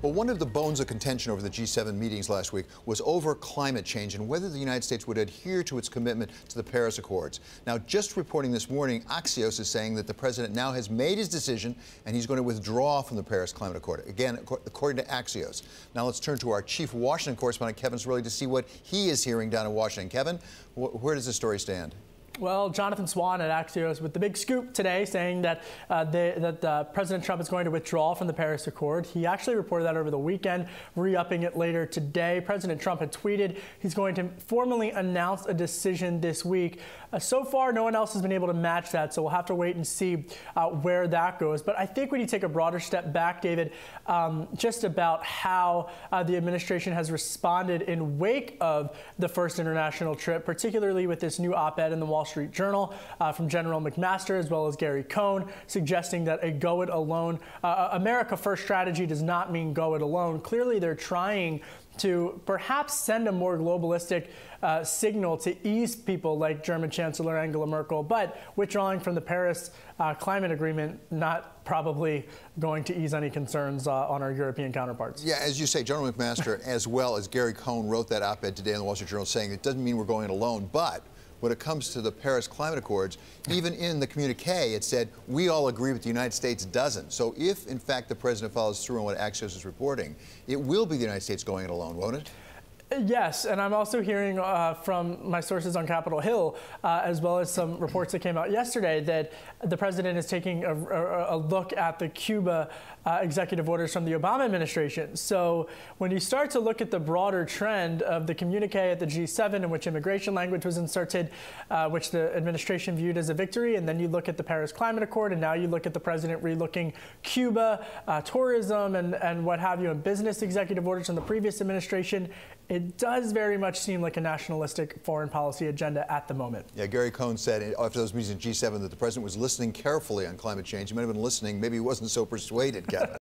Well, one of the bones of contention over the G7 meetings last week was over climate change and whether the United States would adhere to its commitment to the Paris Accords. Now, just reporting this morning, Axios is saying that the president now has made his decision and he's going to withdraw from the Paris Climate Accord. Again, according to Axios. Now, let's turn to our chief Washington correspondent, Kevin Cirilli, to see what he is hearing down in Washington. Kevin, where does this story stand? Well, Jonathan Swan at Axios with the big scoop today saying that President Trump is going to withdraw from the Paris Accord. He actually reported that over the weekend, re-upping it later today. President Trump had tweeted he's going to formally announce a decision this week. So far, no one else has been able to match that, so we'll have to wait and see where that goes. But I think when you take a broader step back, David, just about how the administration has responded in wake of the first international trip, particularly with this new op-ed in the Wall Street Journal from General McMaster as well as Gary Cohn, suggesting that a go it alone, America First strategy does not mean go it alone. Clearly, they're trying to perhaps send a more globalistic signal to ease people like German Chancellor Angela Merkel, but withdrawing from the Paris climate agreement not probably going to ease any concerns on our European counterparts. Yeah, as you say, General McMaster as well as Gary Cohn wrote that op-ed today in the Wall Street Journal saying it doesn't mean we're going it alone, but when it comes to the Paris Climate Accords, even in the communique, it said, we all agree, but the United States doesn't. So if, in fact, the president follows through on what Axios is reporting, it will be the United States going it alone, won't it? Yes, and I'm also hearing from my sources on Capitol Hill, as well as some reports that came out yesterday, that the president is taking a look at the Cuba executive orders from the Obama administration. So when you start to look at the broader trend of the communique at the G7 in which immigration language was inserted, which the administration viewed as a victory, and then you look at the Paris Climate Accord, and now you look at the president relooking Cuba, tourism, and what have you, and business executive orders from the previous administration, it does very much seem like a nationalistic foreign policy agenda at the moment. Yeah, Gary Cohn said after those meetings at G7 that the president was listening carefully on climate change. He might have been listening. Maybe he wasn't so persuaded, Kevin.